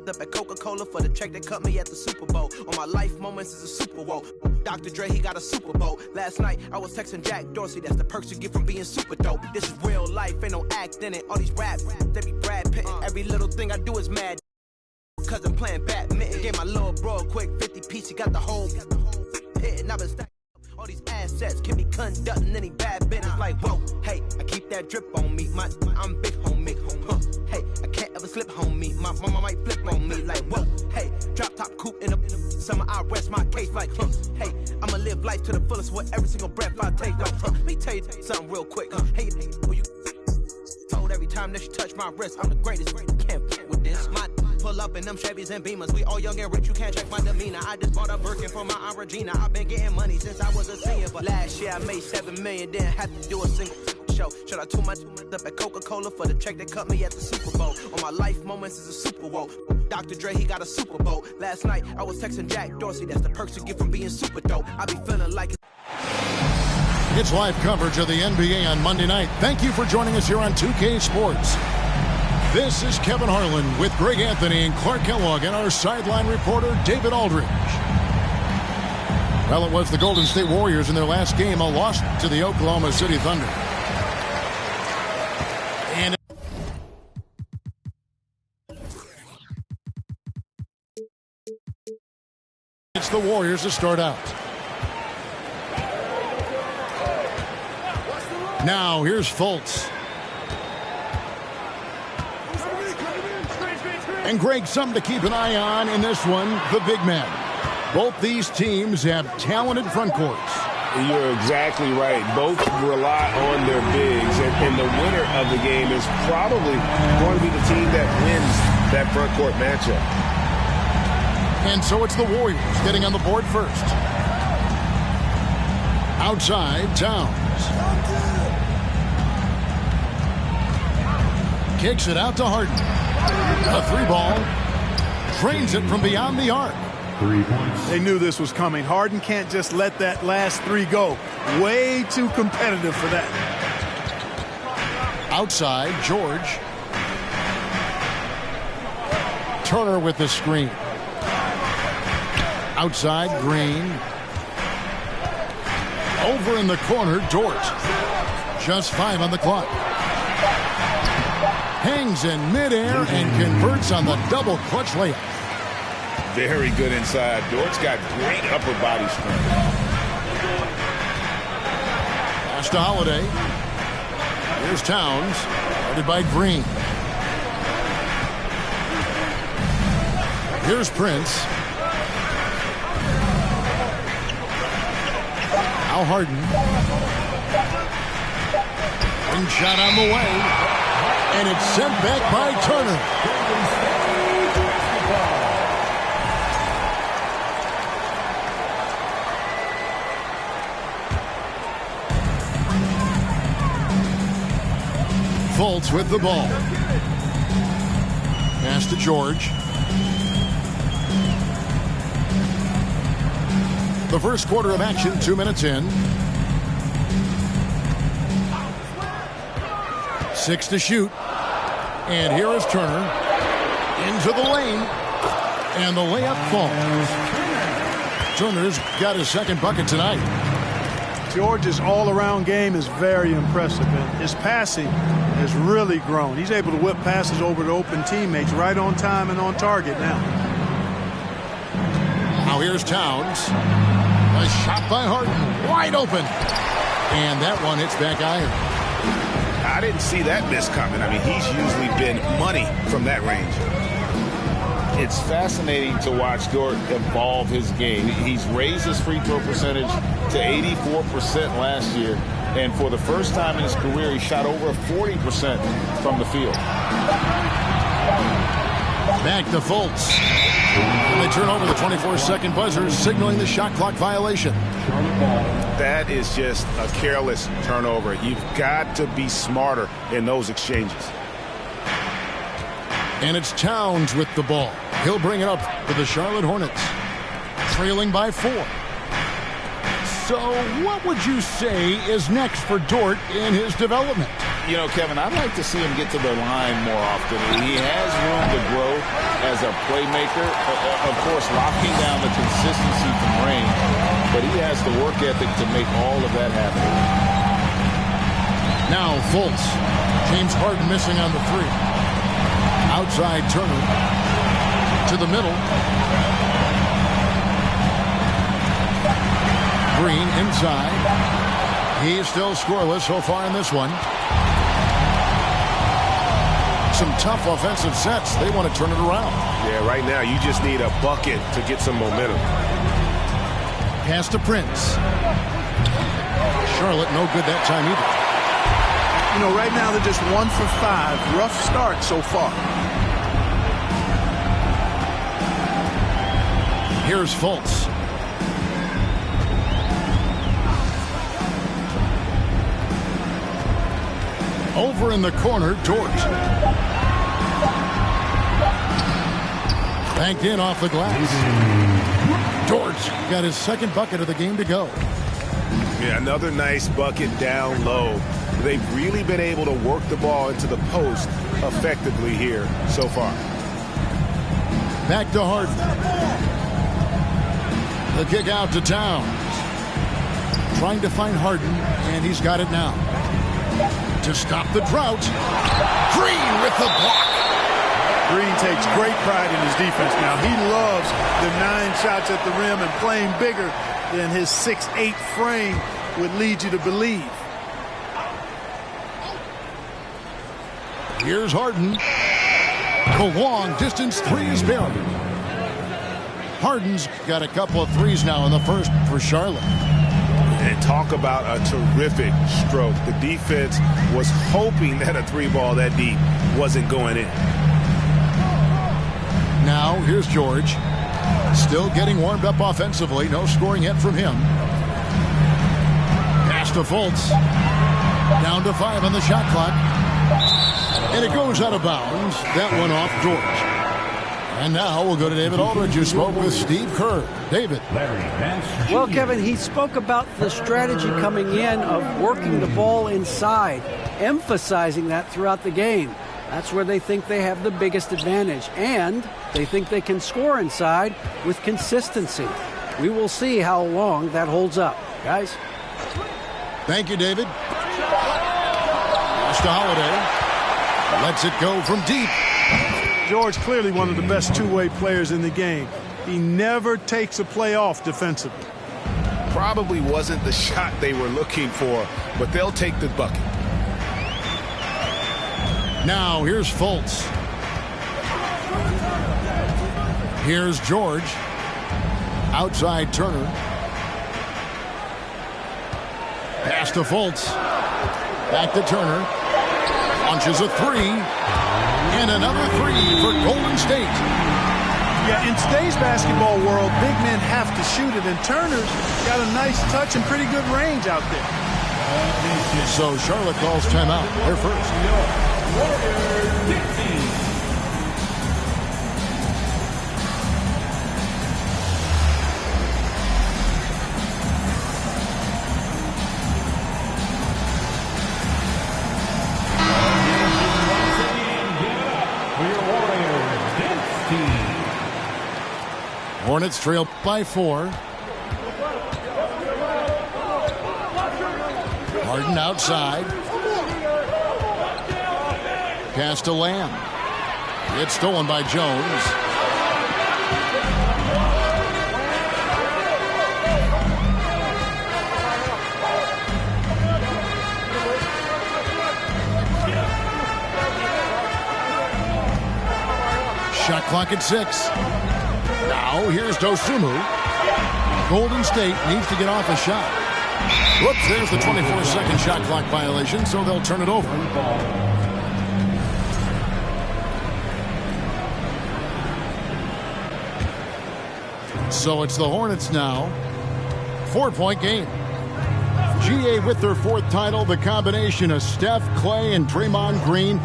up at Coca-Cola for the check that cut me at the Super Bowl. All my life moments is a Super Bowl. Dr. Dre, he got a Super Bowl. Last night, I was texting Jack Dorsey. That's the perks you get from being super dope. This is real life, ain't no act in it. All these rap, they be Brad Pitt. Every little thing I do is mad. Cause I'm playing badminton. Gave my little bro a quick 50 piece. He got the whole hit. And I've been stacking all these assets. Keep me conducting any bad business. Like, whoa, hey, I keep that drip on me. I'm big homie. Hey, I can't ever slip homie. My mama might flip on me. Like, whoa, hey, drop top coupe in the summer. I rest my case. Like, hey, I'ma live life to the fullest with every single breath I take. Like, let me tell you something real quick. Hey, you told every time that you touch my wrist, I'm the greatest. Can't fuck with this. My pull up in them Chevys and Beamers. We all young and rich, you can't check my demeanor. I just bought a Birkin for my Aunt Regina. I've been getting money since I was a senior. But last year I made $7 million, didn't have to do a single show. Should I too much up at Coca-Cola for the check that cut me at the Super Bowl? All my life moments is a Super Bowl. Dr. Dre, he got a Super Bowl. Last night I was texting Jack Dorsey. That's the perks you get from being super dope. I be feeling like it's live coverage of the NBA on Monday night. Thank you for joining us here on 2K Sports. This is Kevin Harlan with Greg Anthony and Clark Kellogg and our sideline reporter, David Aldridge. Well, it was the Golden State Warriors in their last game, a loss to the Oklahoma City Thunder. And it's the Warriors to start out. Now, here's Fultz. And Greg, something to keep an eye on in this one, the big man. Both these teams have talented front courts. You're exactly right. Both rely on their bigs, and the winner of the game is probably going to be the team that wins that front court matchup. And so it's the Warriors getting on the board first. Outside, Towns. Kicks it out to Harden. A three ball. Drains it from beyond the arc. 3 points. They knew this was coming. Harden can't just let that last three go. Way too competitive for that. Outside, George. Turner with the screen. Outside, Green. Over in the corner, Dort. Just 5 on the clock. Hangs in midair and converts on the double clutch layup. Very good inside. Dort's got great upper body strength. Pass to Holiday. Here's Towns, guarded by Green. Here's Prince. Now Harden. Ring shot on the way. And it's sent back by Turner. Fultz with the ball. Pass to George. The first quarter of action, 2 minutes in. 6 to shoot. And here is Turner. Into the lane. And the layup falls. Turner's got his second bucket tonight. George's all-around game is very impressive, and his passing has really grown. He's able to whip passes over to open teammates right on time and on target now. Now here's Towns. A shot by Harden. Wide open. And that one hits back iron. I didn't see that miss coming. I mean, he's usually been money from that range. It's fascinating to watch Dort evolve his game. He's raised his free throw percentage to 84% last year. And for the first time in his career, he shot over 40% from the field. Back to Fultz. And they turn over the 24-second buzzer, signaling the shot clock violation. That is just a careless turnover. You've got to be smarter in those exchanges. And it's Towns with the ball. He'll bring it up for the Charlotte Hornets, trailing by 4. So what would you say is next for Dort in his development? You know, Kevin, I'd like to see him get to the line more often. He has room to grow as a playmaker. Of course, locking down the consistency from range, but he has the work ethic to make all of that happen. Now Fultz. James Harden missing on the three. Outside Turner. To the middle. Green inside. He's still scoreless so far in this one. Some tough offensive sets. They want to turn it around. Yeah, right now you just need a bucket to get some momentum. Pass to Prince. Charlotte no good that time either. You know, right now they're just 1 for 5. Rough start so far. Here's Fultz. Over in the corner, George. Banked in off the glass. George got his second bucket of the game to go. Yeah, another nice bucket down low. They've really been able to work the ball into the post effectively here so far. Back to Harden. The kick out to Towns. Trying to find Harden, and he's got it now. To stop the drought. Green with the block. Green takes great pride in his defense now. He loves the 9 shots at the rim and playing bigger than his 6'8" frame would lead you to believe. Here's Harden. The long distance three is buried. Harden's got a couple of threes now in the first for Charlotte. And talk about a terrific stroke. The defense was hoping that a three ball that deep wasn't going in. Now here's George. Still getting warmed up offensively. No scoring yet from him. Pass to Fultz. Down to 5 on the shot clock. And it goes out of bounds. That one off George. And now we'll go to David Aldridge, who spoke with Steve Kerr. David. Well, Kevin, he spoke about the strategy coming in of working the ball inside, emphasizing that throughout the game. That's where they think they have the biggest advantage, and they think they can score inside with consistency. We will see how long that holds up. Guys? Thank you, David. Pass to Holiday. Lets it go from deep. George clearly one of the best two-way players in the game. He never takes a play off defensively. Probably wasn't the shot they were looking for, but they'll take the bucket. Now here's Fultz. Here's George. Outside Turner. Pass to Fultz. Back to Turner. Launches a three. And another three for Golden State. Yeah, in today's basketball world, big men have to shoot it, and Turner's got a nice touch and pretty good range out there. So Charlotte calls timeout. They're first. Hornets trail by 4. Harden outside. Pass to Lamb. It's stolen by Jones. Shot clock at 6. Now here's Dosunmu. Golden State needs to get off a shot. Whoops, there's the 24-second shot clock violation, so they'll turn it over. So it's the Hornets now. 4-point game. GA with their 4th title, the combination of Steph, Clay, and Draymond Green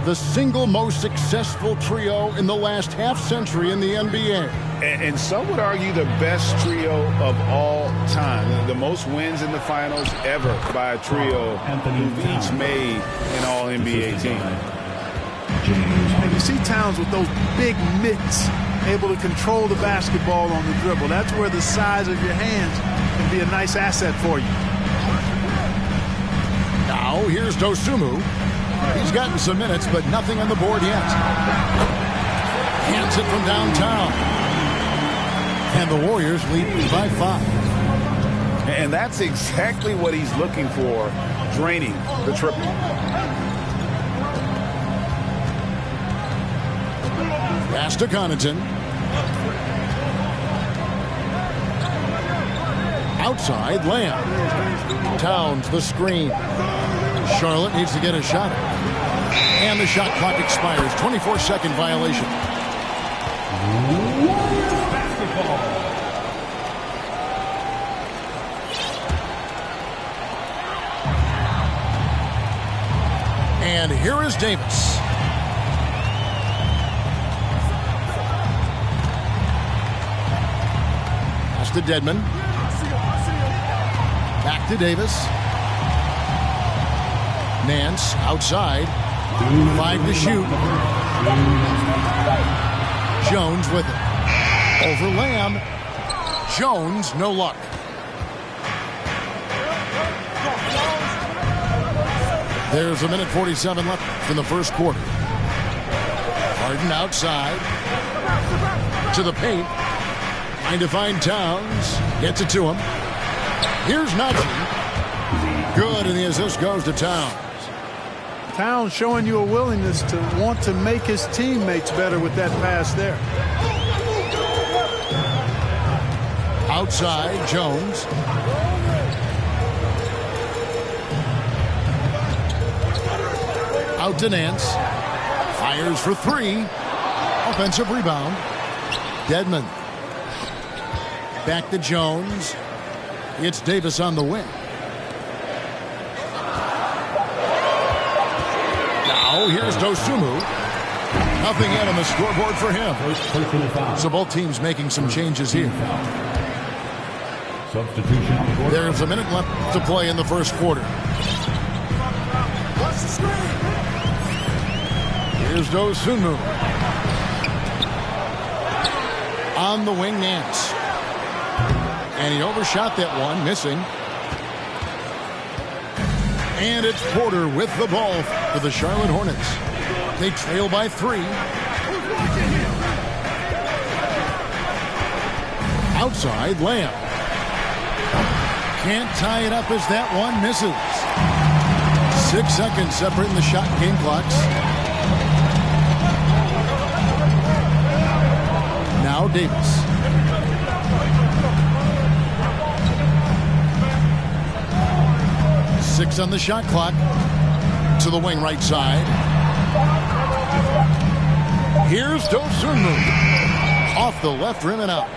the single most successful trio in the last half-century in the NBA. And some would argue the best trio of all time. The most wins in the finals ever by a trio who've each made an all-NBA team. And you see Towns with those big mitts, able to control the basketball on the dribble. That's where the size of your hands can be a nice asset for you. Now, here's Dosunmu. He's gotten some minutes, but nothing on the board yet. Hands it from downtown. And the Warriors lead by 5. And that's exactly what he's looking for, draining the triple. Pass to Connaughton. Outside, Lamb. Towns, the screen. Charlotte needs to get a shot. And the shot clock expires. 24-second violation. And here is Davis. Pass to Dedmon. Back to Davis. Nance outside. 5 to shoot. Jones with it. Over Lamb. Jones, no luck. There's 1:47 left in the first quarter. Harden outside. To the paint. Trying to find Towns. Gets it to him. Here's Najee. Good, and the assist goes to Towns. Towns showing you a willingness to want to make his teammates better with that pass there. Outside, Jones. Out to Nance. Fires for 3. Offensive rebound. Dedmon. Back to Jones. It's Davis on the wing. Now here's Dosunmu. Nothing yet on the scoreboard for him. So both teams making some changes here. Substitution on the board. There's a minute left to play in the first quarter. Here's Dosunmu. On the wing, Nance. And he overshot that one, missing. And it's Porter with the ball for the Charlotte Hornets. They trail by 3. Outside, Lamb. Can't tie it up as that one misses. 6 seconds separating the shot game clocks. Now Davis. Six on the shot clock. To the wing right side. Here's Dosunmu. Off the left rim and out.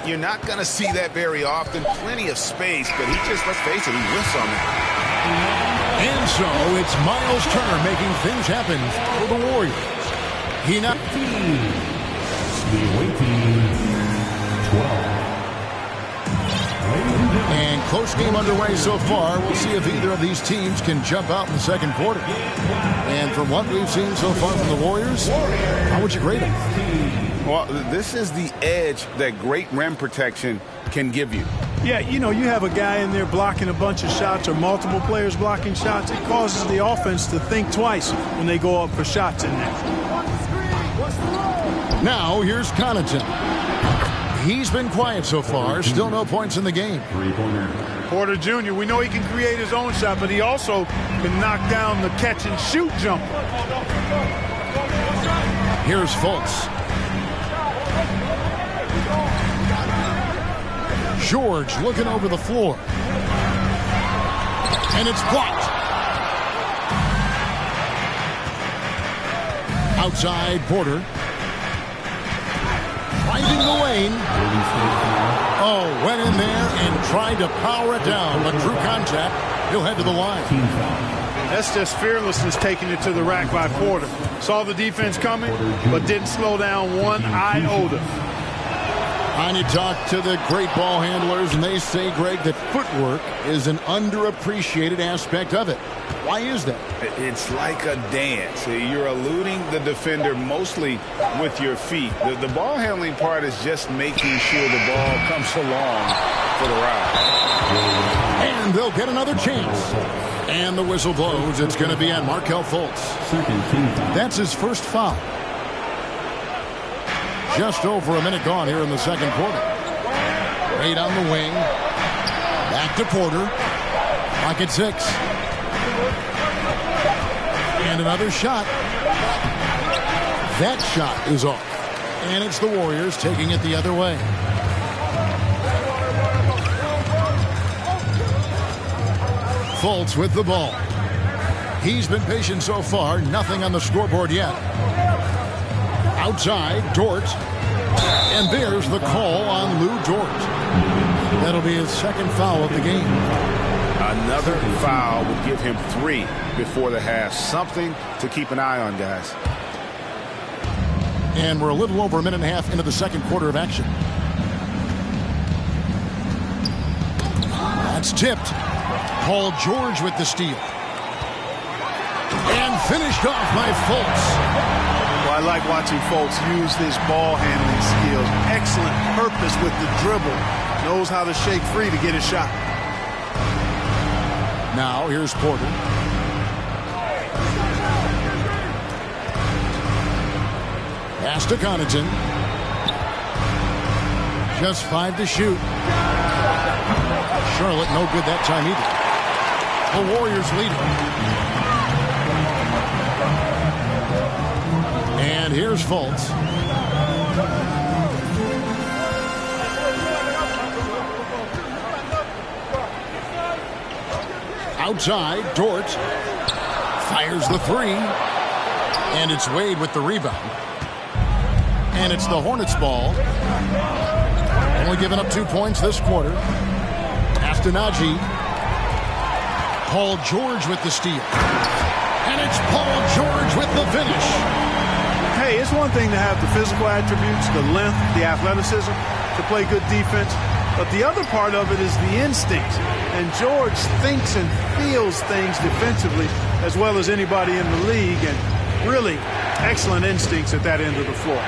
You're not going to see that very often. Plenty of space, but he just, let's face it, he whiffs on that. And so it's Miles Turner making things happen for the Warriors. He not. The away team, 12. And close game underway so far. We'll see if either of these teams can jump out in the second quarter. And from what we've seen so far from the Warriors, how would you grade them? Well, this is the edge that great rim protection can give you. Yeah, you know, you have a guy in there blocking a bunch of shots or multiple players blocking shots. It causes the offense to think twice when they go up for shots in there. Now, here's Connaughton. He's been quiet so far. Still no points in the game. Porter Jr., we know he can create his own shot, but he also can knock down the catch-and-shoot jumper. Here's Fultz. George looking over the floor. And it's blocked. Outside, Porter. Finding the lane. Oh, went in there and tried to power it down, but drew contact. He'll head to the line. That's just fearlessness taking it to the rack by Porter. Saw the defense coming, but didn't slow down one iota. And you talk to the great ball handlers, and they say, Greg, that footwork is an underappreciated aspect of it. Why is that? It's like a dance. You're eluding the defender mostly with your feet. The ball handling part is just making sure the ball comes along for the ride. And they'll get another chance. And the whistle blows. It's going to be on Markelle Fultz. That's his first foul. Just over a minute gone here in the second quarter. Wade on the wing. Back to Porter. Clock at 6. And another shot. That shot is off. And it's the Warriors taking it the other way. Fultz with the ball. He's been patient so far. Nothing on the scoreboard yet. Outside, Dort. And there's the call on Lou Dort. That'll be his second foul of the game. Another foul would give him 3 before the half. Something to keep an eye on, guys. And we're a little over a minute and a half into the second quarter of action. That's tipped. Paul George with the steal. And finished off by Fultz. Well, I like watching Fultz use his ball handling skills. Excellent purpose with the dribble. Knows how to shake free to get a shot. Now here's Porter. Pass to Connaughton. Just 5 to shoot. Charlotte no good that time either. The Warriors lead it. And here's Fultz. Outside, Dort fires the 3. And it's Wade with the rebound. And it's the Hornets ball. Only giving up 2 points this quarter. Astonagi. Paul George with the steal. And it's Paul George with the finish. Hey, it's one thing to have the physical attributes, the length, the athleticism, to play good defense. But the other part of it is the instincts. And George thinks and feels things defensively as well as anybody in the league. And really excellent instincts at that end of the floor.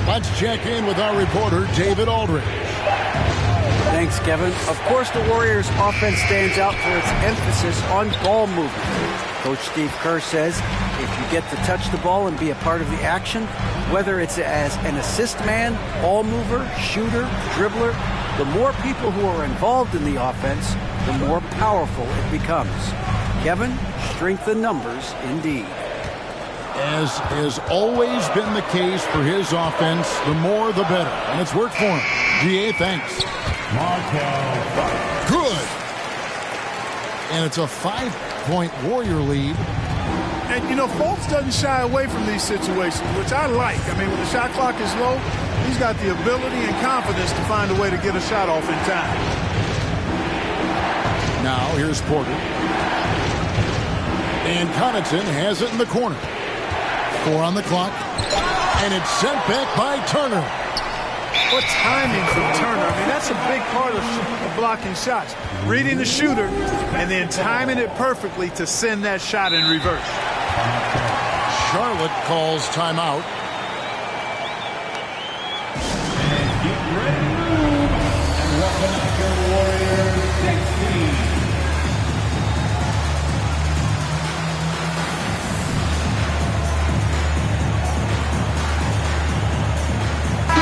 Let's check in with our reporter, David Aldridge. Thanks, Kevin. Of course, the Warriors' offense stands out for its emphasis on ball movement. Coach Steve Kerr says if you get to touch the ball and be a part of the action, whether it's as an assist man, ball mover, shooter, dribbler, the more people who are involved in the offense, the more powerful it becomes. Kevin, strength in numbers indeed. As has always been the case for his offense, the more the better. And it's worked for him. GA, thanks. Good. And it's a 5-point Warrior lead. And, you know, Fultz doesn't shy away from these situations, which I like. I mean, when the shot clock is low, he's got the ability and confidence to find a way to get a shot off in time. Now, here's Porter. And Connaughton has it in the corner. 4 on the clock. And it's sent back by Turner. What timing from Turner. I mean, that's a big part of blocking shots. Reading the shooter and then timing it perfectly to send that shot in reverse. Charlotte calls timeout. And get ready to move. And welcome back to the Warriors 16.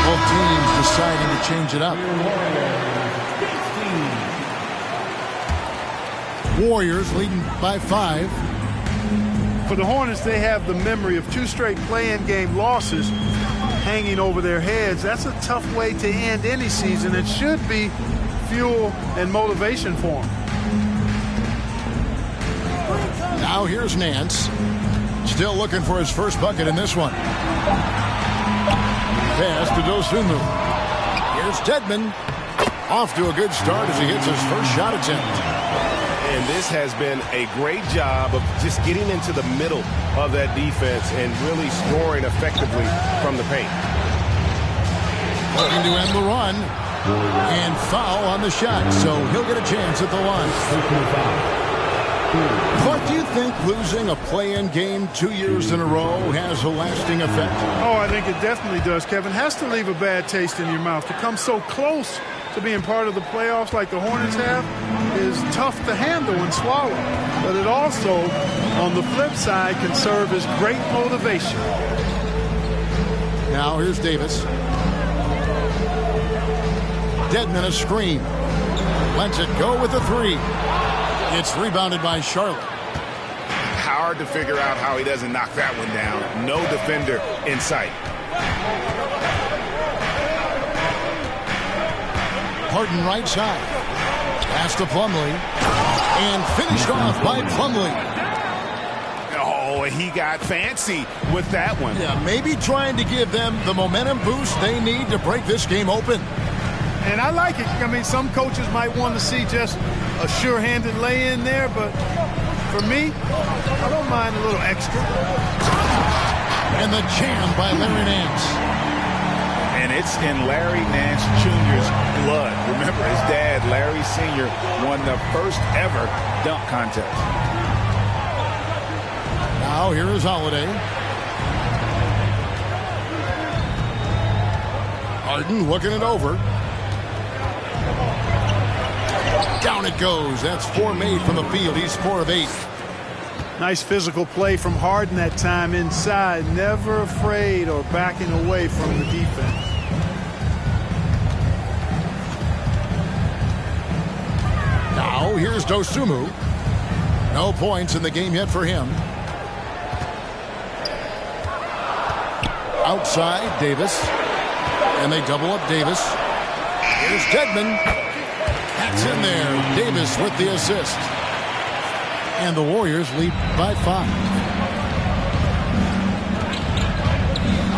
Both teams deciding to change it up. Warriors leading by 5. For the Hornets, they have the memory of 2 straight play-in game losses hanging over their heads. That's a tough way to end any season. It should be fuel and motivation for them. Now here's Nance. Still looking for his first bucket in this one. Pass to Dosunmu. Here's Tedman. Off to a good start as he hits his first shot attempt. And this has been a great job of just getting into the middle of that defense and really scoring effectively from the paint. Looking to end the run. And foul on the shot, so he'll get a chance at the line. Clark, do you think losing a play-in game 2 years in a row has a lasting effect? Oh, I think it definitely does, Kevin. Has to leave a bad taste in your mouth. To come so close to being part of the playoffs like the Hornets have is tough to handle and swallow. But it also, on the flip side, can serve as great motivation. Now here's Davis. Dedmon a screen. Lets it go with a three. It's rebounded by Charlotte. Hard to figure out how he doesn't knock that one down. No defender in sight. Harden right side. Pass to Plumlee. And finished off by Plumlee. Oh, he got fancy with that one. Yeah, maybe trying to give them the momentum boost they need to break this game open. And I like it. I mean, some coaches might want to see just a sure-handed lay-in there, but for me, I don't mind a little extra. And the jam by Larry Nance. And it's in Larry Nance Jr.'s blood. Remember, his dad, Larry Sr., won the first ever dunk contest. Now here is Holiday. Harden looking it over. Down it goes. That's 4 made from the field. He's 4 of 8. Nice physical play from Harden that time inside. Never afraid or backing away from the defense. Now here's Dosunmu. No points in the game yet for him. Outside, Davis. And they double up Davis. Here's Dedmon. That's in there. Davis with the assist. And the Warriors lead by 5.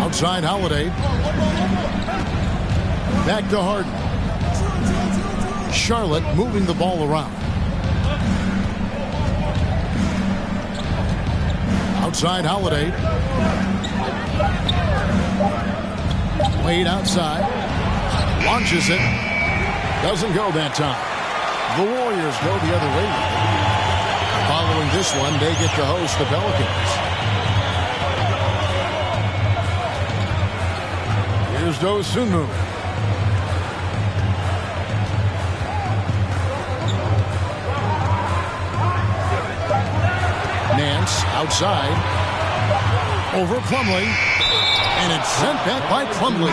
Outside Holiday. Back to Harden. Charlotte moving the ball around. Outside Holiday. Wade outside. Launches it. Doesn't go that time. The Warriors go the other way. Following this one, they get to host the Pelicans. Here's Dosunmu. Nance outside. Over Plumlee. And it's sent back by Plumlee.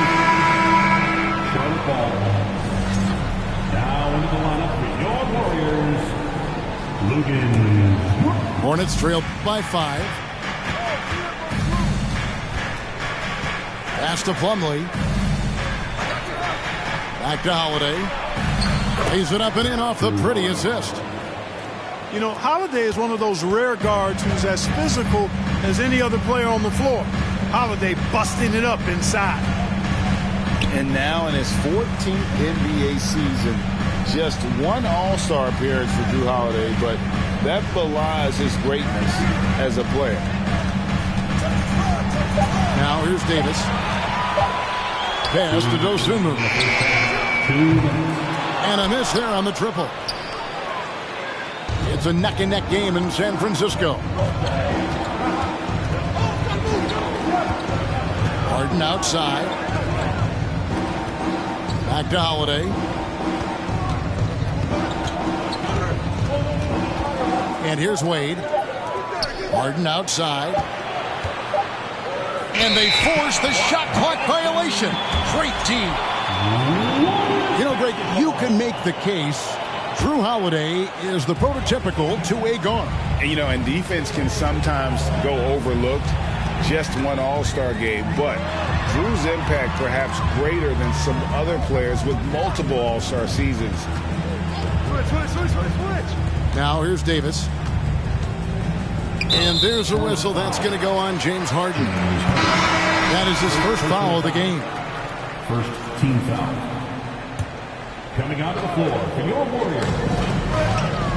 Now into the lineup for your Warriors, Lugan. Hornets trail by 5. Pass to Plumlee. Back to Holiday. Lays it up and in off the pretty assist. You know, Holiday is one of those rare guards who's as physical as any other player on the floor. Holiday busting it up inside. And now in his 14th NBA season, just one All-Star appearance for Jrue Holiday, but that belies his greatness as a player. Now here's Davis. Pass to Dosunmu. And a miss there on the triple. It's a neck-and-neck game in San Francisco. Harden outside. Back to Holiday. And here's Wade. Harden outside. And they force the shot clock violation. Great team. You know, Greg, you can make the case Jrue Holiday is the prototypical two-way guard. And, you know, and defense can sometimes go overlooked. Just one All-Star game, but Jrue's impact perhaps greater than some other players with multiple All-Star seasons. Switch. Now here's Davis. And there's a whistle. That's going to go on James Harden. That is his first foul of the game. First team foul. Coming out of the floor for your Warriors,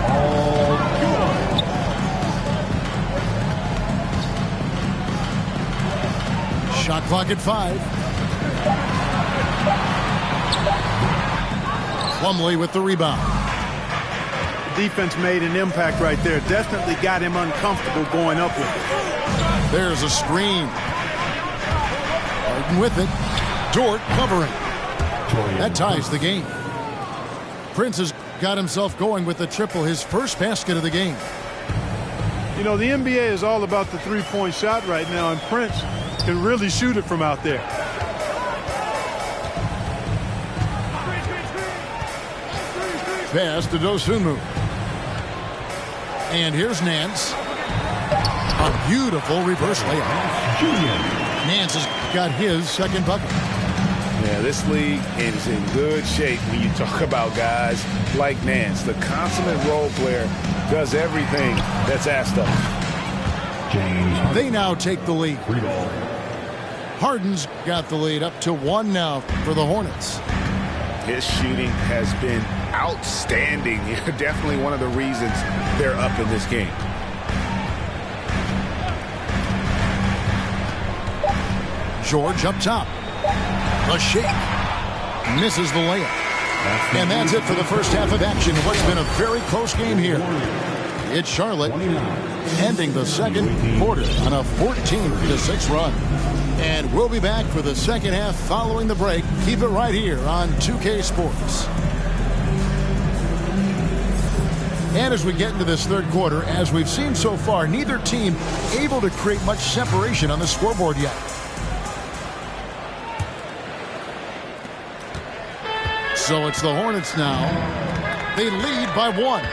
All good. Shot clock at 5. Plumlee with the rebound. Defense made an impact right there. Definitely got him uncomfortable going up with it. There's a screen. Harden with it. Dort covering. That ties the game. Prince has got himself going with the triple, his first basket of the game. You know, the NBA is all about the three-point shot right now, and Prince can really shoot it from out there. Pass to Dosunmu. And here's Nance. A beautiful reverse layup. Nance has got his second bucket. Yeah, this league is in good shape when you talk about guys like Nance. The consummate role player does everything that's asked of him. They now take the lead. Harden's got the lead up to 1 now for the Hornets. His shooting has been outstanding. Definitely one of the reasons they're up in this game. George up top. A shake. Misses the layup. And that's it for the first half of action. What's been a very close game here. It's Charlotte ending the second quarter on a 14-6 run. And we'll be back for the second half following the break. Keep it right here on 2K Sports. And as we get into this third quarter, as we've seen so far, neither team able to create much separation on the scoreboard yet. So it's the Hornets now. They lead by 1.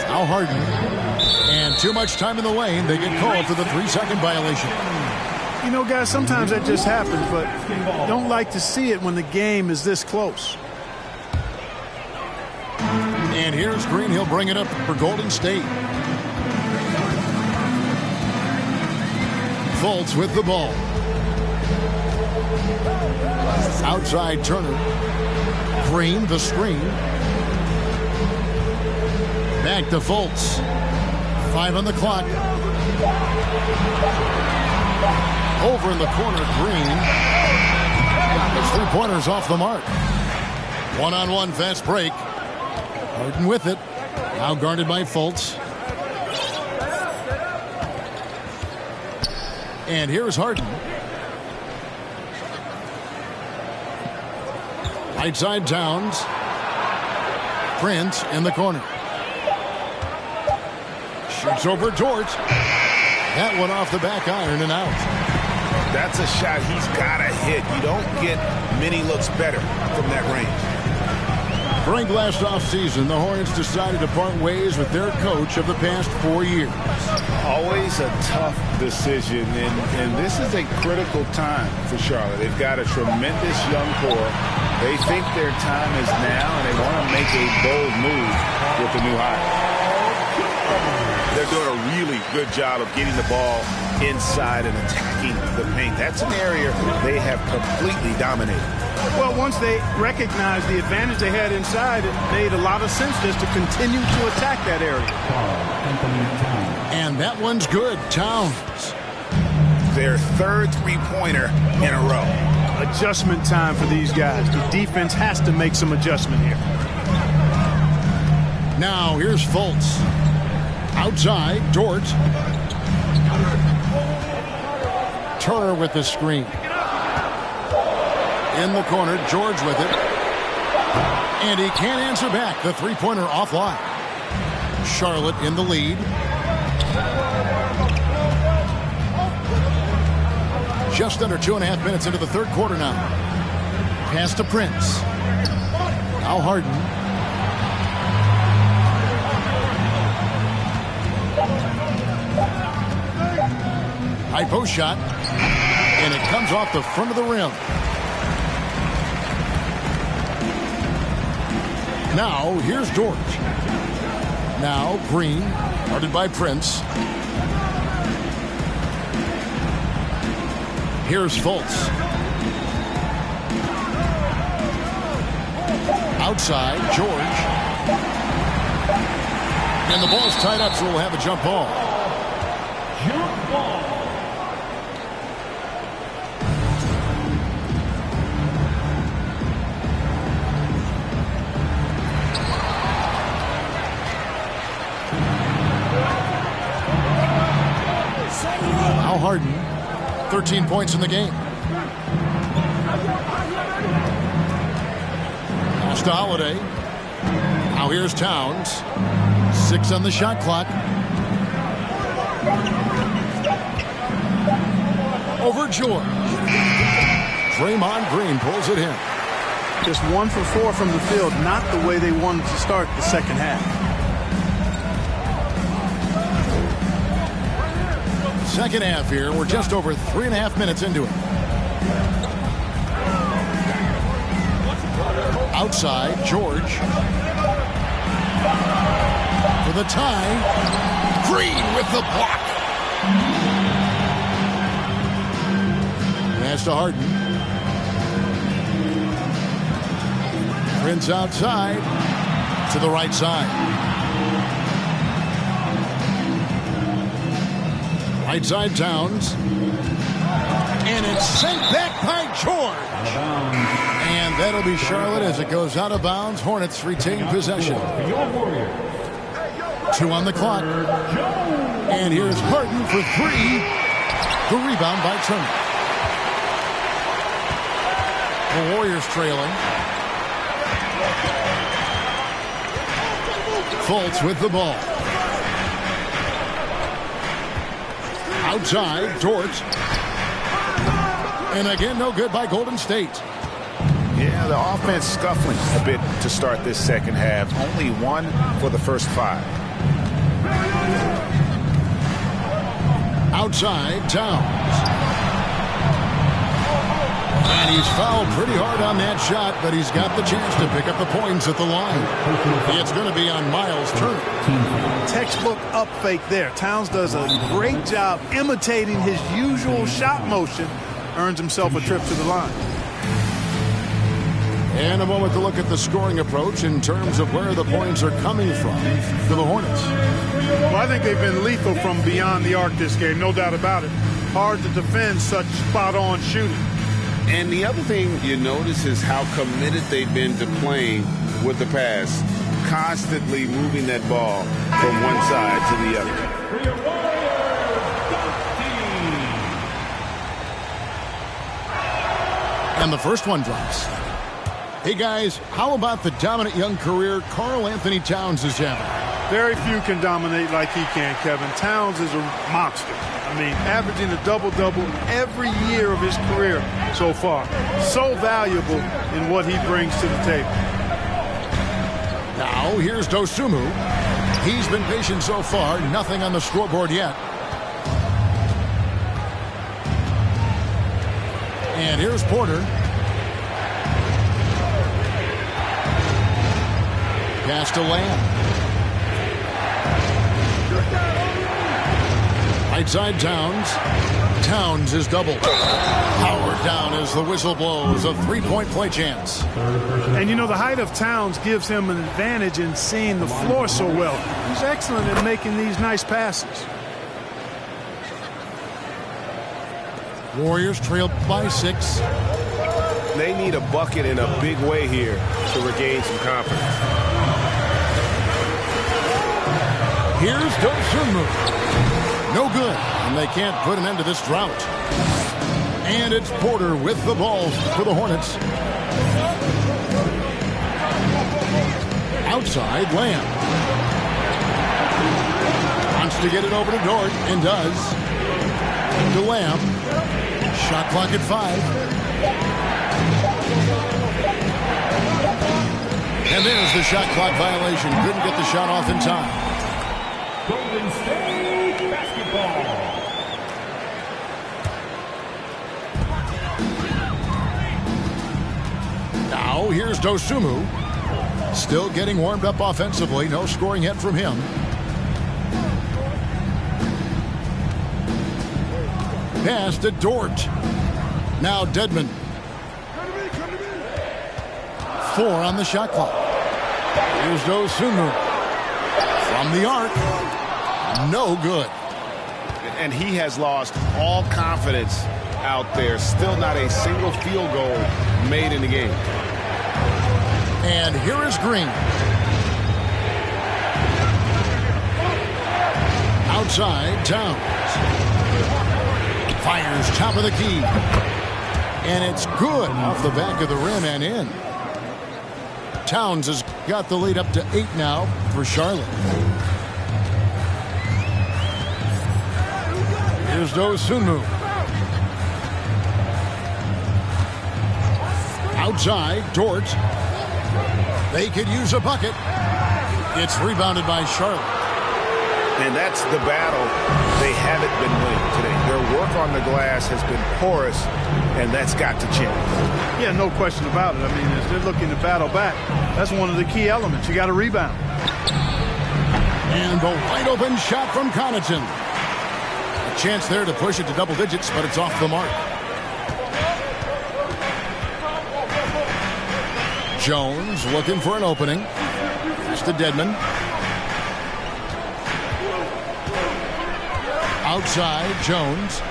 Now Harden. And too much time in the lane. They get called for the 3-second violation. You know, guys, sometimes that just happens, but don't like to see it when the game is this close. And here's Green. He'll bring it up for Golden State. Fultz with the ball. Outside Turner. Green the screen. Back to Fultz. 5 on the clock. Over in the corner, Green. His three-pointer's off the mark. One-on-one fast break. Harden with it. Now guarded by Fultz. And here's Harden. Right side Towns. Prince in the corner. Shoots over Dort. That one off the back iron and out. That's a shot he's got to hit. You don't get many looks better from that range. During last offseason, the Hornets decided to part ways with their coach of the past 4 years. Always a tough decision, and this is a critical time for Charlotte. They've got a tremendous young core. They think their time is now, and they want to make a bold move with the new hire. They're doing a really good job of getting the ball inside and attacking the paint. That's an area they have completely dominated. Well, once they recognized the advantage they had inside, it made a lot of sense just to continue to attack that area. And that one's good. Towns. Their third three-pointer in a row. Adjustment time for these guys. The defense has to make some adjustment here. Now here's Fultz. Outside, Dort. Turner with the screen. In the corner, George with it. And he can't answer back. The three-pointer offline. Charlotte in the lead. Just under 2.5 minutes into the third quarter now. Pass to Prince. Now Harden. High post shot. And it comes off the front of the rim. Now, here's George. Now, Green, guarded by Prince. Here's Fultz. Outside, George. And the ball's tied up, so we'll have a jump ball. Jump ball. Al Harden, 13 points in the game. Pass to Holiday. Now here's Towns. 6 on the shot clock. Over George. Draymond Green pulls it in. Just 1 for 4 from the field, not the way they wanted to start the second half. Second half here. We're just over 3.5 minutes into it. Outside, George. For the tie. Green with the block. Pass to Harden. Prince outside. To the right side. Right side, Towns. And it's sent back by George. And that'll be Charlotte as it goes out of bounds. Hornets retain possession. 2 on the clock. And here's Harden for 3. The rebound by Turner. The Warriors trailing. Fultz with the ball. Outside, Dort. And again, no good by Golden State. Yeah, the offense scuffling a bit to start this second half. Only 1 for the first 5. Outside, Towns. And he's fouled pretty hard on that shot, but he's got the chance to pick up the points at the line. It's going to be on Miles Turner. Textbook up fake there. Towns does a great job imitating his usual shot motion. Earns himself a trip to the line. And a moment to look at the scoring approach in terms of where the points are coming from for the Hornets. Well, I think they've been lethal from beyond the arc this game, no doubt about it. Hard to defend such spot-on shooting. And the other thing you notice is how committed they've been to playing with the pass, constantly moving that ball from one side to the other. And the first one drops. Hey, guys, how about the dominant young career Karl Anthony Towns is having? Very few can dominate like he can, Kevin. Towns is a monster. I mean, averaging a double-double every year of his career so far. So valuable in what he brings to the table. Now, here's Dosunmu. He's been patient so far. Nothing on the scoreboard yet. And here's Porter. Pass to Lamb. Right side, Towns. Towns is doubled. Powered down as the whistle blows. A 3-point play chance. And you know, the height of Towns gives him an advantage in seeing the floor so well. He's excellent at making these nice passes. Warriors trail by 6. They need a bucket in a big way here to regain some confidence. Here's Dosunmu. No good, and they can't put an end to this drought. And it's Porter with the ball for the Hornets. Outside, Lamb. Wants to get it over to Dort, and does. To Lamb. Shot clock at 5. And there's the shot clock violation. Couldn't get the shot off in time. Golden State basketball. Now here's Dosunmu. Still getting warmed up offensively. No scoring yet from him. Pass to Dort. Now Dedmon. 4 on the shot clock. Here's Dosunmu. From the arc. No good. And he has lost all confidence out there. Still not a single field goal made in the game. And here is Green. Outside, Towns. Fires top of the key. And it's good off the back of the rim and in. Towns has got the lead up to 8 now for Charlotte. Here's Dosunmu. Outside, Dort. They could use a bucket. It's rebounded by Charlotte. And that's the battle they haven't been winning today. Their work on the glass has been porous, and that's got to change. Yeah, no question about it. I mean, as they're looking to battle back, that's one of the key elements. You got to rebound. And the wide open shot from Connaughton. A chance there to push it to double digits, but it's off the mark. Jones looking for an opening. It's to Dedmon. Outside, Jones.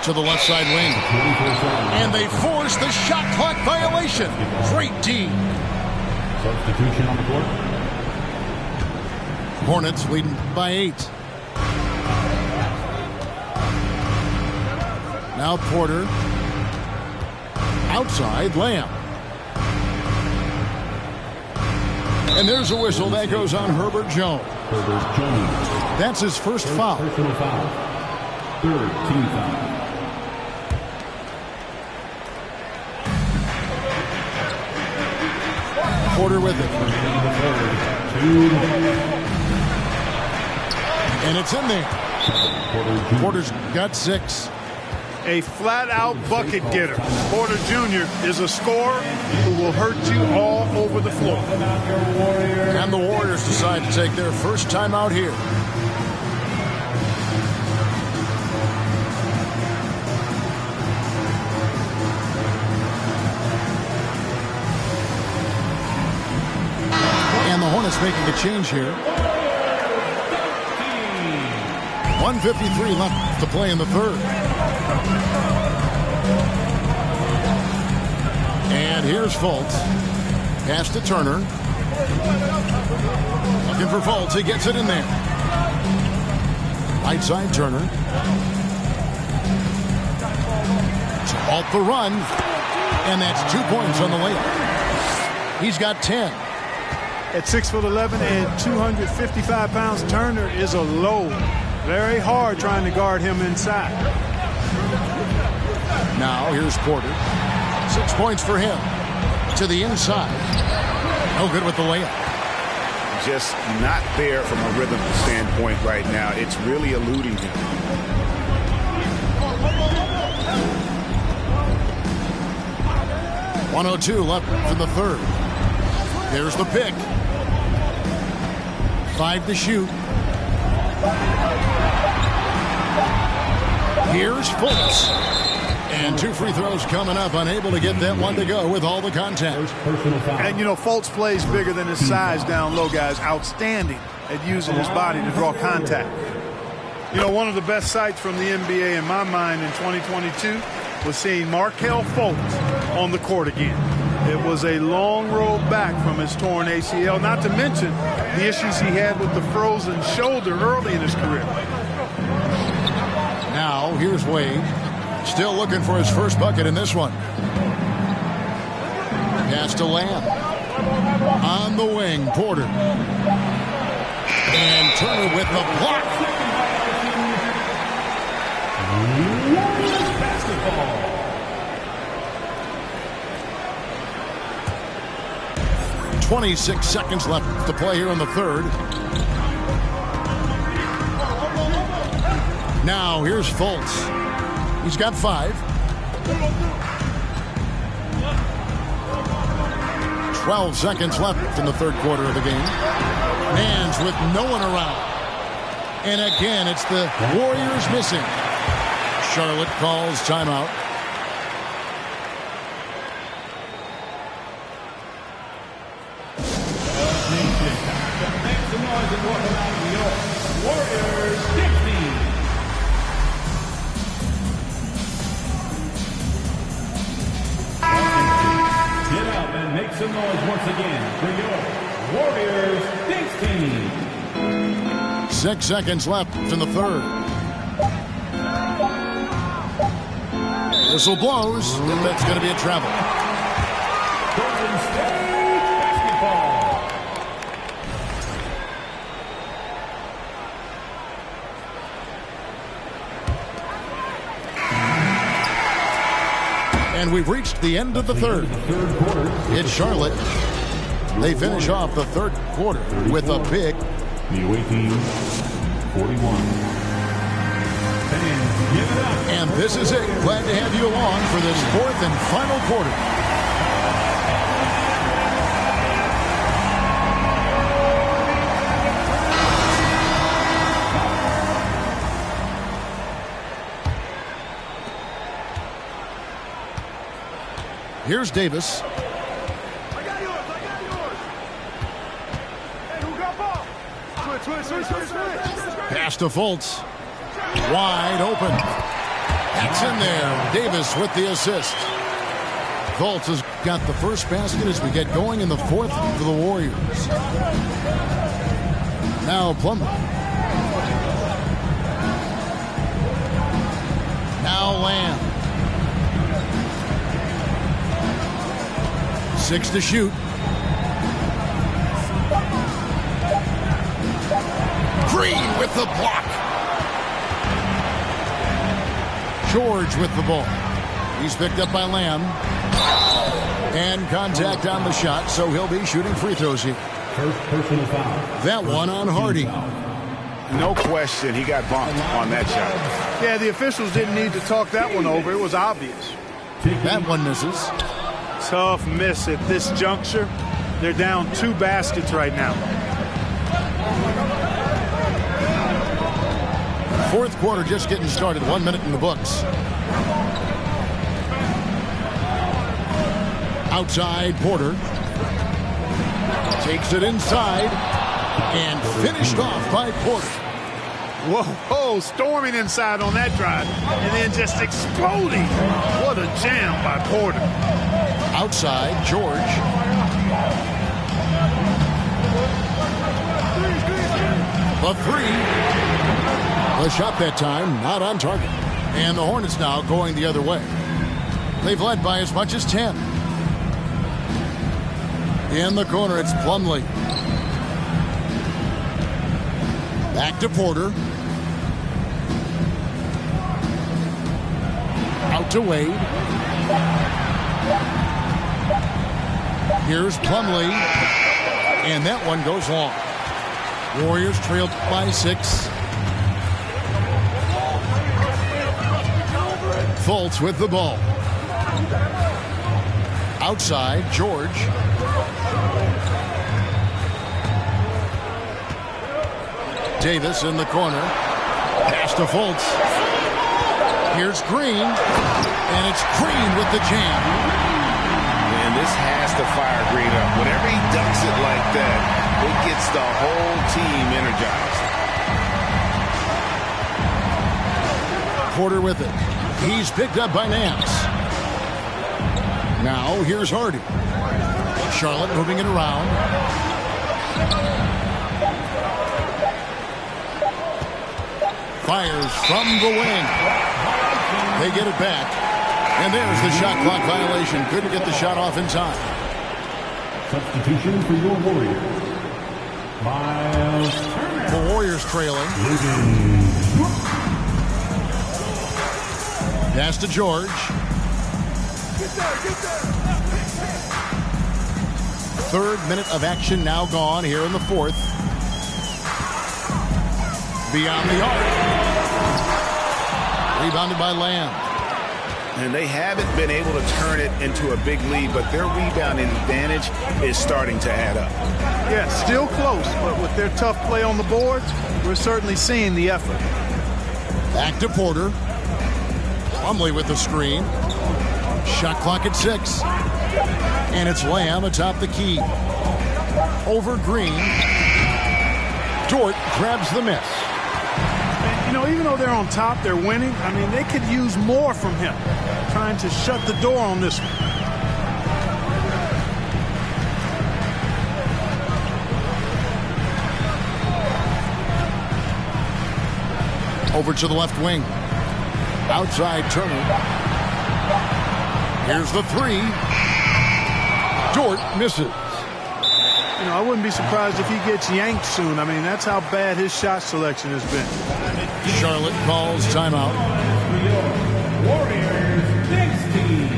To the left side wing. And they force the shot clock violation. Great D. Substitution on the court. Hornets leading by 8. Now Porter. Outside, Lamb. And there's a whistle that goes on Herbert Jones. Herbert Jones. That's his first foul. Personal foul. Third team foul. Porter with it. And it's in there. Porter's got 6. A flat-out bucket getter. Porter Jr. is a scorer who will hurt you all over the floor. And the Warriors decide to take their first time out here. And the Hornets making a change here. 1:53 left to play in the third. And here's Fultz. Pass to Turner. Looking for Fultz. He gets it in there. Right side, Turner. To halt the run. And that's 2 points on the layup. He's got 10. At 6'11" and 255 pounds, Turner is a load. Very hard trying to guard him inside. Now here's Porter. 6 points for him. To the inside. No good with the layup. Just not there from a rhythm standpoint right now. It's really eluding him. .102 left in the third. There's the pick. 5 to shoot. Here's Fultz. And 2 free throws coming up. Unable to get that one to go with all the contact. And, you know, Fultz plays bigger than his size down low, guys. Outstanding at using his body to draw contact. You know, one of the best sights from the NBA in my mind in 2022 was seeing Markelle Fultz on the court again. It was a long road back from his torn ACL, not to mention the issues he had with the frozen shoulder early in his career. Now, here's Wade. Still looking for his first bucket in this one. Pass to Lamb. On the wing, Porter. And Turner with the block. Basketball. 26 seconds left to play here in the third. Now, here's Fultz. He's got 5. 12 seconds left in the third quarter of the game. Mans with no one around. And again, it's the Warriors missing. Charlotte calls timeout. 6 seconds left in the third. Whistle blows. That's going to be a travel. Golden State basketball. And we've reached the end of the third. It's Charlotte. They finish off the third quarter with a big. The away team, 41. And this is it. Glad to have you along for this fourth and final quarter. Here's Davis. I got yours. Hey, who got ball? Switch. Pass to Fultz. Wide open. That's in there. Davis with the assist. Fultz has got the first basket as we get going in the fourth for the Warriors. Now Plumlee. Now Lamb. 6 to shoot. Green with the block. George with the ball. He's picked up by Lamb. And contact on the shot, so he'll be shooting free throws here. First personal foul. That one on Hardy. No question he got bumped on that shot. Yeah, the officials didn't need to talk that one over. It was obvious. That one misses. Tough miss at this juncture. They're down 2 baskets right now. Fourth quarter just getting started. 1 minute in the books. Outside, Porter. Takes it inside. And finished off by Porter. Whoa, storming inside on that drive. And then just exploding. What a jam by Porter. Outside, George. The three. The shot that time, not on target. And the Hornets now going the other way. They've led by as much as 10. In the corner, it's Plumlee. Back to Porter. Out to Wade. Here's Plumlee. And that one goes long. Warriors trailed by 6. Fultz with the ball. Outside, George. Davis in the corner. Pass to Fultz. Here's Green. And it's Green with the jam. And this has to fire Green up. Whenever he ducks it like that, it gets the whole team energized. Porter with it. He's picked up by Nance. Now here's Hardy. Charlotte moving it around. Fires from the wing. They get it back. And there's the shot clock violation. Couldn't get the shot off in time. Substitution for your Warriors. Miles Turner. The Warriors trailing. Pass to George. Third minute of action now gone here in the fourth. Beyond the arc. Rebounded by Lamb. And they haven't been able to turn it into a big lead, but their rebounding advantage is starting to add up. Yeah, still close, but with their tough play on the boards, we're certainly seeing the effort. Back to Porter. Plumlee with the screen. Shot clock at 6. And it's Lamb atop the key. Over Green. Dort grabs the miss. And, you know, even though they're on top, they're winning. I mean, they could use more from him. Trying to shut the door on this one. Over to the left wing. Outside Turner. Here's the three. Dort misses. You know, I wouldn't be surprised if he gets yanked soon. I mean, that's how bad his shot selection has been. Charlotte calls timeout. Warriors next team.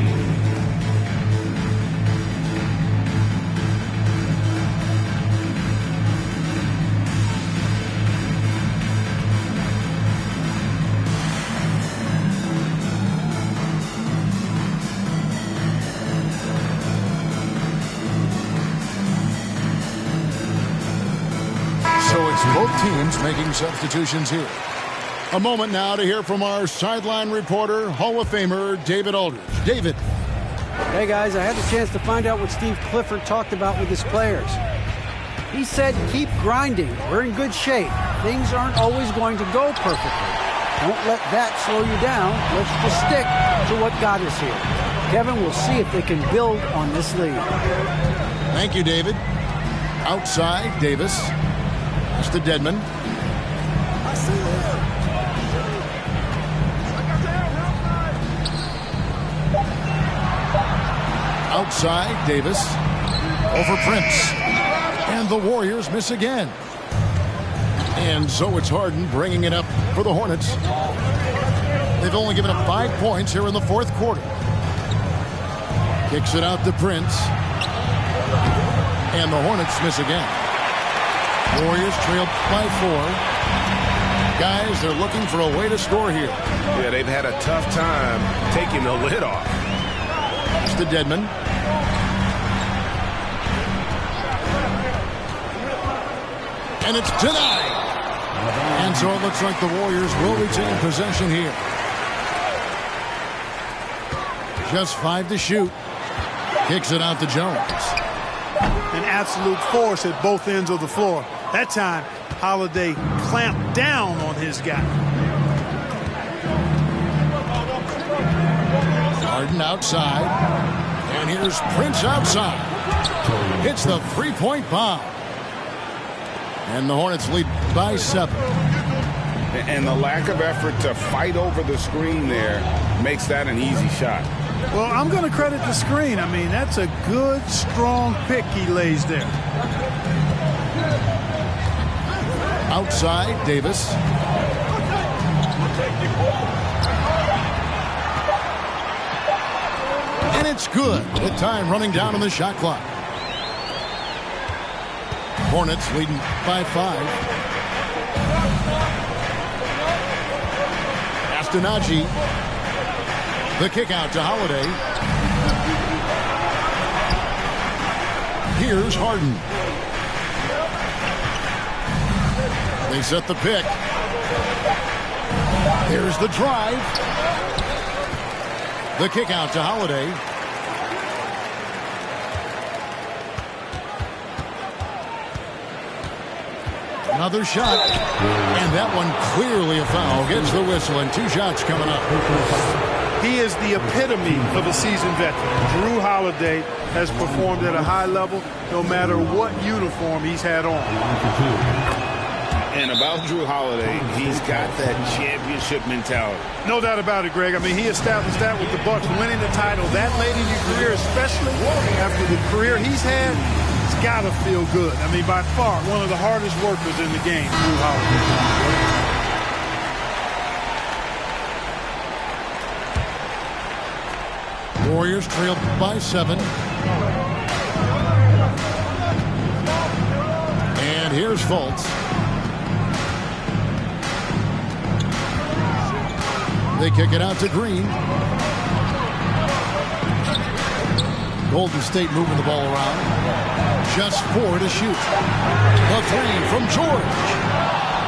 Both teams making substitutions here. A moment now to hear from our sideline reporter, Hall of Famer David Aldridge. David. Hey, guys, I had the chance to find out what Steve Clifford talked about with his players. He said, keep grinding. We're in good shape. Things aren't always going to go perfectly. Don't let that slow you down. Let's just stick to what got us here. Kevin, we'll see if they can build on this lead. Thank you, David. Outside, Davis. To Dedmon. Outside, Davis. Over Prince. And the Warriors miss again. And so it's Harden bringing it up for the Hornets. They've only given up 5 points here in the fourth quarter. Kicks it out to Prince. And the Hornets miss again. Warriors trail by 4. Guys, they're looking for a way to score here. Yeah, they've had a tough time taking the lid off. It's to Dedmon. And it's denied. And so it looks like the Warriors will retain possession here. Just 5 to shoot. Kicks it out to Jones. An absolute force at both ends of the floor. That time, Holiday clamped down on his guy. Harden outside. And here's Prince outside. Hits the three-point bomb. And the Hornets lead by 7. And the lack of effort to fight over the screen there makes that an easy shot. Well, I'm going to credit the screen. I mean, that's a good, strong pick he lays there. Outside, Davis. And it's good with time running down on the shot clock. Hornets leading by 5. Astonaghi. The kick out to Holiday. Here's Harden. They set the pick. Here's the drive. The kick out to Holiday. Another shot. And that one clearly a foul. Gets the whistle and 2 shots coming up. He is the epitome of a seasoned veteran. Drew Holiday has performed at a high level no matter what uniform he's had on. And about Drew Holiday, he's got that championship mentality. No doubt about it, Greg. I mean, he established that with the Bucks winning the title that late in your career, especially after the career he's had. It's got to feel good. I mean, by far, one of the hardest workers in the game, Drew Holiday. Warriors trail by 7. And here's Fultz. They kick it out to Green. Golden State moving the ball around. Just 4 to shoot. The 3 from George.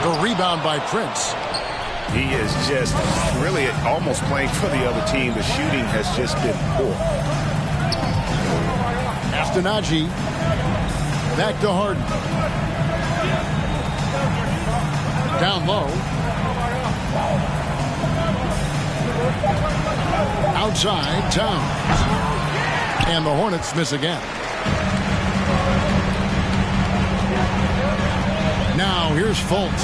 The rebound by Prince. He is just really almost playing for the other team. The shooting has just been poor. Astonaghi. Back to Harden. Down low. Outside, Towns. And the Hornets miss again. Now here's Fultz.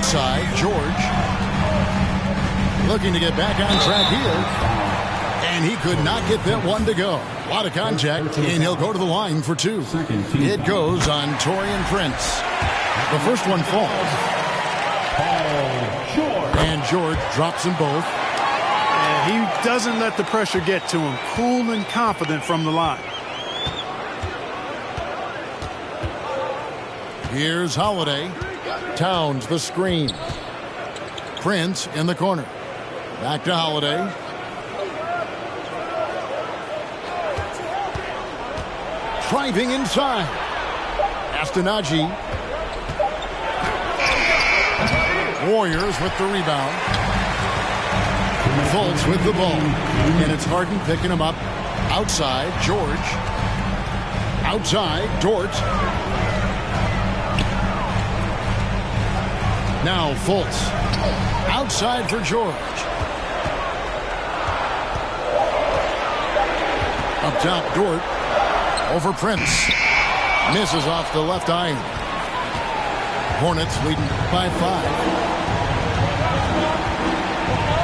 outside, George. Looking to get back on track here. And he could not get that one to go. A lot of contact, and he'll go to the line for 2. It goes on Taurean Prince. The first one falls. And George drops them both. And he doesn't let the pressure get to him. Cool and confident from the line. Here's Holiday. Towns the screen. Prince in the corner. Back to Holiday. Driving inside. Astonagi. Warriors with the rebound. Fultz with the ball. And it's Harden picking him up. Outside, George. Outside, Dort. Now Fultz. Outside for George. Up top, Dort. Over Prince. Misses off the left iron. Hornets leading by 5.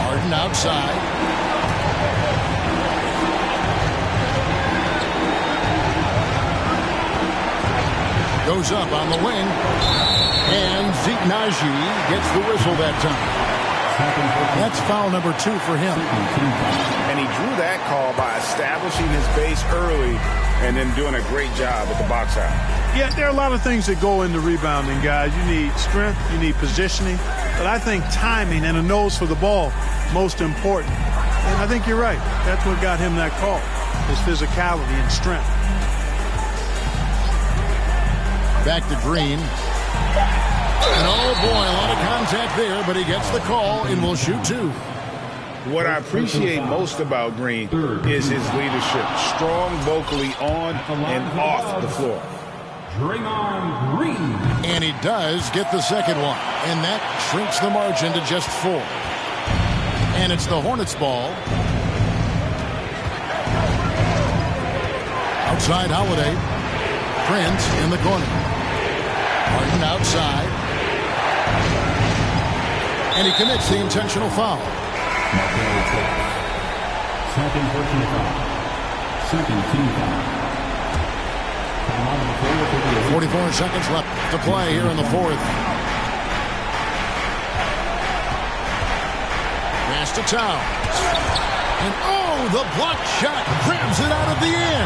Harden outside. Goes up on the wing. And Ziknaji gets the whistle that time. That's foul number 2 for him. And he drew that call by establishing his base early and then doing a great job at the box out. Yeah, there are a lot of things that go into rebounding, guys. You need strength, you need positioning, but I think timing and a nose for the ball most important. And I think you're right. That's what got him that call, his physicality and strength. Back to Green. And oh boy, a lot of contact there, but he gets the call and will shoot 2. What I appreciate most about Green is his leadership. Strong vocally on and off the floor. Draymond Green. And he does get the second one. And that shrinks the margin to just 4. And it's the Hornets ball. Outside Holiday. Prince in the corner. Harden outside. And he commits the intentional foul. Second personal foul. Second team foul. 44 seconds left to play here in the 4th. Pass to Towns. And oh, the block shot grabs it out of the air.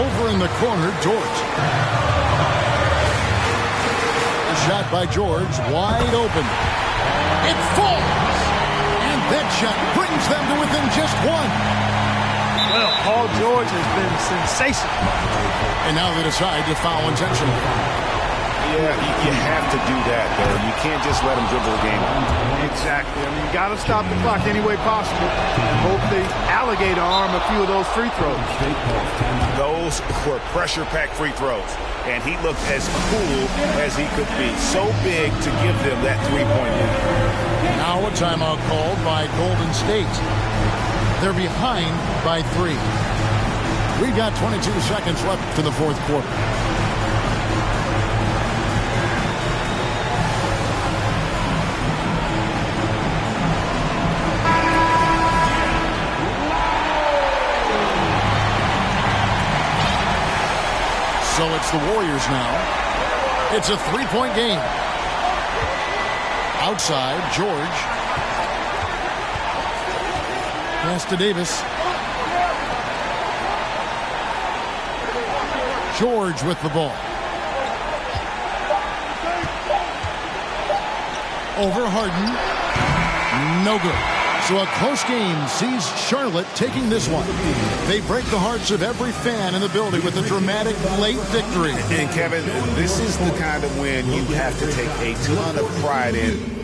Over in the corner, Dort. A shot by George, wide open. It falls. And that shot brings them to within just 1. Well, Paul George has been sensational. And now they decide to foul intentionally. Yeah, you have to do that, though. You can't just let him dribble the game. Exactly. I mean, you got to stop the clock any way possible. Hope they alligator arm a few of those free throws. Those were pressure-packed free throws. And he looked as cool as he could be. So big to give them that three-point lead. Now a timeout called by Golden State. They're behind by 3. We've got 22 seconds left to the 4th quarter. So it's the Warriors now. It's a 3-point game. Outside, George. Pass to Davis. George with the ball. Over Harden. No good. So a close game sees Charlotte taking this one. They break the hearts of every fan in the building with a dramatic late victory. And Kevin, this is the kind of win you have to take a ton of pride in.